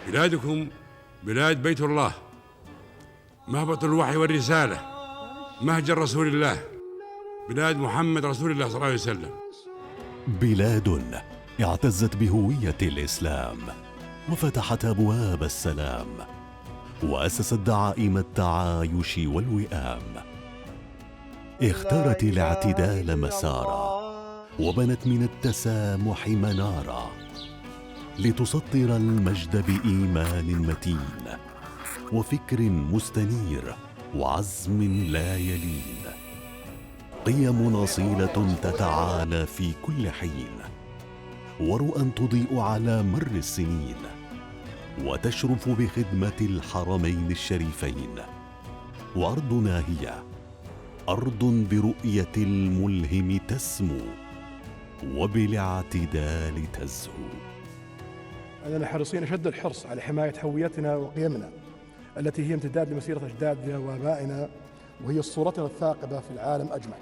بلادكم بلاد بيت الله، مهبط الوحي والرسالة، مهجر رسول الله، بلاد محمد رسول الله صلى الله عليه وسلم. بلاد اعتزت بهوية الإسلام وفتحت أبواب السلام وأسست دعائم التعايش والوئام، اختارت الاعتدال مسارا وبنت من التسامح منارا لتسطر المجد بإيمان متين وفكر مستنير وعزم لا يلين، قيم أصيلة تتعالى في كل حين ورؤى تضيء على مر السنين وتشرف بخدمة الحرمين الشريفين. وأرضنا هي أرض برؤية الملهم تسمو وبالاعتدال تزهو. أننا حريصين أشد الحرص على حماية هويتنا وقيمنا التي هي امتداد لمسيرة أجدادنا وآبائنا، وهي صورتنا الثاقبة في العالم أجمع.